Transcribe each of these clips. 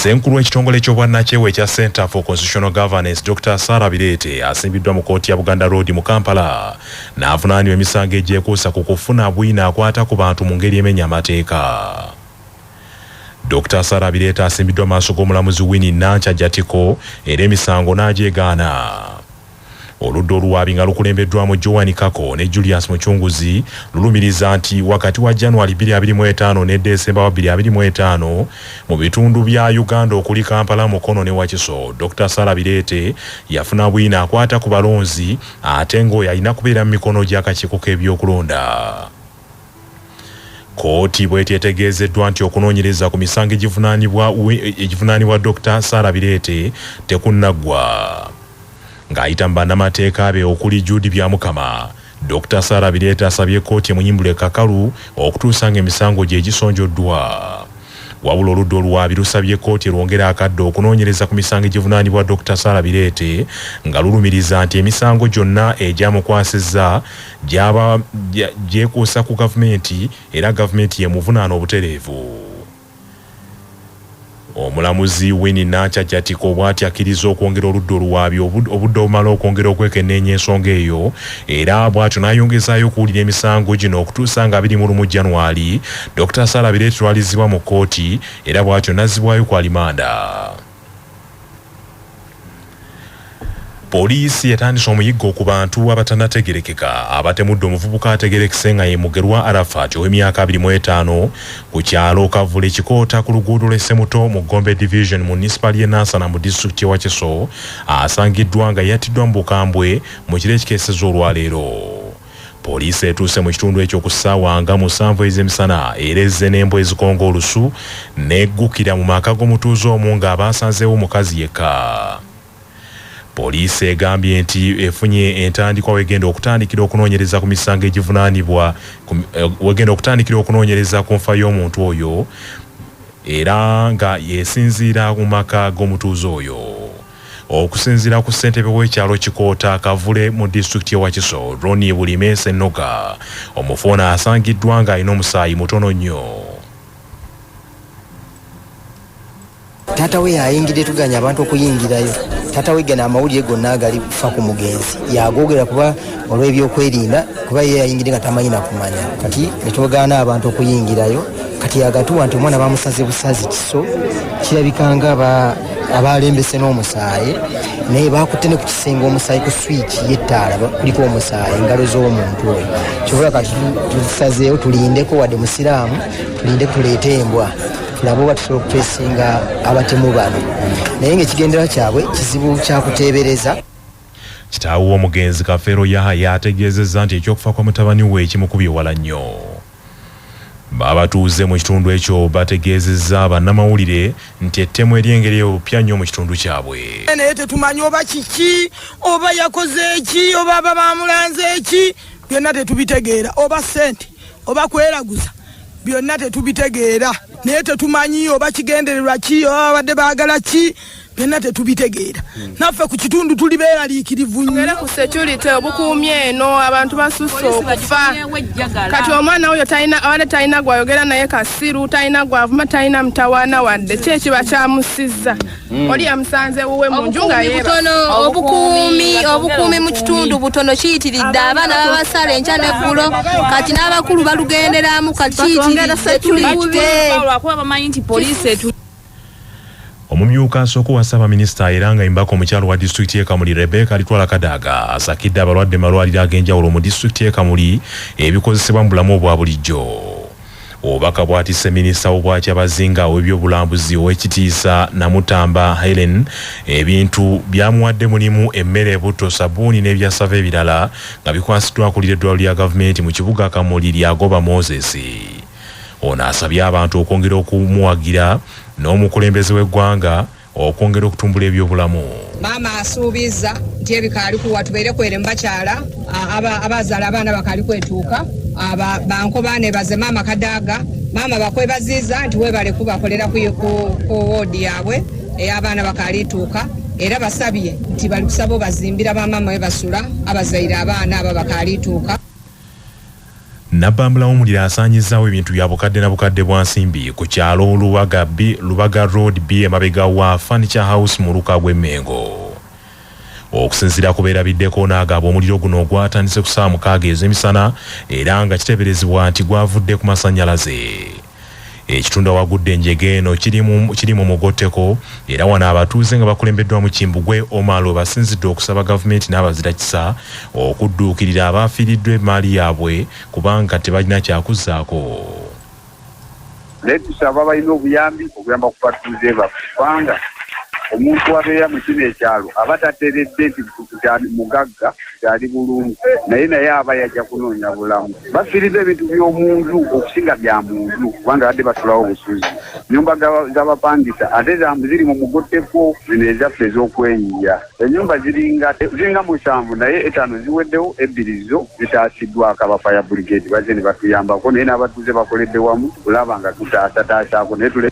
Ssenkulu w'ekitongole ky'obwannakyewa ekya Center for Constitutional Governance Dr. Sarah Birete asimbiddwa mu kkooti ya Buganda Road mu Kampala n'avunaanibwa emisango egyekuusa ku kufuna bwina akwata ku bantu mu ngeri emenya amateeka. Dr. Sarah Birete asimbiddwa maaso g'omulamuzi Winnie Nancha Jatiko era emisango n'agyegaana. Oludda oluwaabi nga lukulembeddwamu Joan Kako ne Julius Muchunguzi lulumiriza nti wakati wa January 2025 ne December 2025 mu bitundu bya Uganda okuli Kampala, Mukono ne Wakiso, Dr. Sarah Birete yafuna bwina akwata ku balonzi ate ng'oyo alina kubeera mu mikono gy'akakiiko k'ebyokulonda. Kooti bw'eti etegeezeddwa nti okunoonyereza ku misango egivunaanibwa Dr. Sarah Birete tekunnaggwa. Ng'ayita mu bannamateeka be okuli Judy Byamukama, Dr. Sarah Birete asabye kkooti emunyimbule kakalu okutuusa ng'emisango gye gisonjoddwa. Wabula oludda oluwaabi lusabye kkooti erwongera akadde okunoonyereza ku misango egivunaanibwa Dr. Sarah Birete nga lulumiriza nti emisango gyonna egyamukwasizza gyekuusa ku gavumenti era gavumenti yemuvunaana obutereevu. Omulamuzi Winnie Nancha Jatiko bw'ati akkiriza okwongera oludda oluwaabi obudde obumala okwongera okwekenneenya ensonga eyo era bw'atyo n'ayongezaayo okuwulira emisango gino okutuusa nga 21 January Dr. Sarah Birete twalizibwa mu kkooti era bw'atyo n'azzibwayo ku alimanda. Poliisi yatandise omuyiggo ku bantu abatannategerekeka abatemudde omuvubuka ategerekese nga ye Mugerwa Arafat ow'emyaka 25 ku kyalo Kavule Kikoota ku luguudo lw'Essemuto mu Gombe Division mu municipal y'e Nansana mu disitulikiti y'e Wakiso asangiddwa nga yattiddwa mu bukambwe mu kiro ekikeesezza olwaleero. Poliisi etuuse mu kitundu ekyo ku ssaawa nga 7 ez'emisana era ezze n'embwa ezikonga olusu n'eggukira mu maka g'omutuuze omu ng'abaasanzeewo omukazi yekka. Poliisi egambye nti efunye entandikwa wegenda okutandikira okunoonyereza ku misango egivunaanibwa wegenda okutandikira okunoonyereza ku nfa y'omuntu oyo era nga yesinziira mu maka g'omutuuze oyo. Okusinziira ku ssentebe w'ekyalo Kikoota Kavule mu disitulikiti y'e Wakiso Ronnie Bulime Ssennoga, omufoona asangiddwa ng'alina omusaayi mutono nnyo. Tata we yayingidde tuganya abantu okuyingirayo. Tata we gana amawulire gonna agali kufa ku mugenzi yagoogera kuba olw'ebyokwerinda kuba ye yayingidde nga tamanyi na kumanya. Kati netwogaana abantu okuyingirayo kati yagatuwa nti omwana bamusaze busazi kiso kirabikanga abalembese n'omusaayi naye bakutte ne ku kisenge omusaayi ku switch y'ettaala kuliko omusaayi engalo z'omuntu oyo. Kibula kati tusazeewo tulindeko wadde musiraamu tulinde tuleete embwa tulabo batusobola okutwesinga abatemu bano naye ng'ekigendera kyabwe kizibu kyakuteebereza. Kitaawe w'omugenzi Kafeero Yahaya ategeezezza nti ekyokufa kwa mutabani we kimukubye wala nnyo. Babatuuze mu kitundu ekyo bategeezezza bannamawulire nti ettemu eryengeri epya nnyo mu kitundu kyabwe. Naye tetumanyi oba kiki oba yakoze eki oba bamulanze eki byonna tetubitegeera oba ssente oba kweraguza byonna tetubitegeera naye tetumanyi oba kigendererwa ki oba badde baagala ki byonna tetubitegeera. Naffe ku kitundu tuli beeraliikirivu nnyo. Era ku security obukuumi eno abantu basusse okufa. Kati omwana oyo talina gwayogera naye kasiru talina gwavuma talina mutawaana wadde ki ekiba kyamusizza. Oli yamusanze wuwe mu nju nga yeeba. Obukuumi mu kitundu butono kiyitiridde abaana babasala enkya n'eggulo kati n'abakulu balugenderamu kati kiyitiridde security. Omumyuka asooka wa Ssaabaminisita era nga imbako omukyalo wa disitulikiti y'e Kamuli Rebecca Alitwala Kadaga asakidde abalwadde malwaliro ag'enjawulo mu disitulikiti y'e Kamuli ebikozesebwa mu bulamu obwa bulijjo. Obubaka bwatisse minisita w'obwakyabazinga ow'ebyobulambuzi ow'ekitiisa Namutamba Helen ebintu byamuwadde mulimu emmere ebutto sabbuuni n'ebyasava ebirala nga bikwasiddwa akulira eddwaliro lya gavumenti mu kibuga Kamuli lyagoba Moses. Ono asabye abantu okwongera okumuwagira n'omukulembeze w'eggwanga okwongera okutumbula ebyobulamu. Maama asuubiza nti ebikaali kuwa tubeere kwere mbakyala abazaala abaana bakaali kwetuuka banko banebaze maama Kadaga maama bakwebaziza nti webale kubakolera ku woodi yaabwe ey'abaana bakaali tuuka era basabye nti bali kusaba bazimbira bamaama we basula abazaire abaana aba bakaali tuuka. Nabambula omuliro asaanyizaawo ebintu bya bukadde na bukadde bwa nsimbi ku kyalo Lubaga Road B emabega wa Furniture House mu Lukagwe Mengo. Okusinziira ku beerabiddeko n'agaba omuliro guno gwatandise ku ssaawa 6 ez'emisana era nga kiteeberezebwa nti gwavudde ku masannyalaze. Ekitundu awagudde enjege eno kiri mu mugotteko era wano abatuuze nga bakulembeddwa mu Kimbugwe Omalo basinzidde okusaba gavumenti n'abazirakisa okudduukirira abaafiiriddwa emaali yaabwe kubanga tebalina kyakuzzaako. Tusaba balina obuyambi okuyamba ku batuuze baffe kubanga omuntu abeera mu kino ekyalo aba tateeredde nti mugagga kyali bulungi naye aba yajja kunoonya bulamu. Bafiiriza ebintu by'omuntu okusinga bya muntu kubanga badde basulawo obusuzi. Ennyumba z'abapangisa ate ziri mu mugotteko zino ezaffe ez'okweyiya. Ennyumba ziringa 7 naye 5 ziweddewo, 2 zo zitaasiddwako aba fire brigade bazze ne batuyambako naye n'abatuuze bakoledde wamu kulaba nga tutaasataasako naye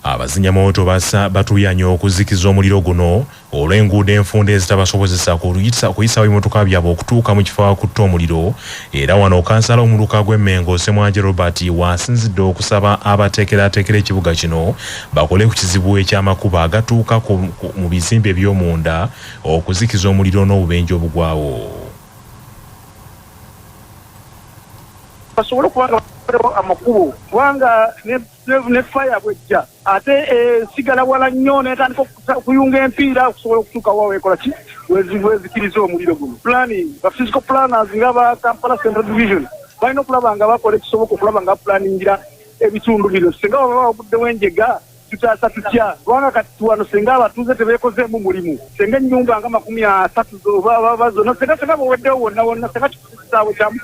abazinyamooto batuyanya okuzikiza omuliro guno olw'enguudo enfunda ezitabasobozesa kuyisa ebimotoka byabwe okutuuka mu kifo awakutta omuliro. Era wano kansala mu Lukagwe Mengo Ssemwanje Robert wasinzidde okusaba abateekerateekera ekibuga kino bakole ku kizibu eky'amakubo agatuuka mu bizimbe by'omunda okuzikiza omuliro n'obubenje obugwawo. Basobole kubanga amakubo kubanga ne fire bwejja ate sigala wala nnyo netandika okuyunga empiira okusobola okutuuka wawe ekola ki wezikiriza omuliro guno. Ba physical planners ng'aba Kampala Central Division balina okulaba nga bakola ekisoboka okulaba nga planingira ebitundu bino. Singa baba babuddewo enjega tutaasa tutya kubanga kati wano singa abatuuze tebeekozeemu mulimu singa ennyumba nga 30 zonna senga bweweddewo wonna senga kikisaawe kyamu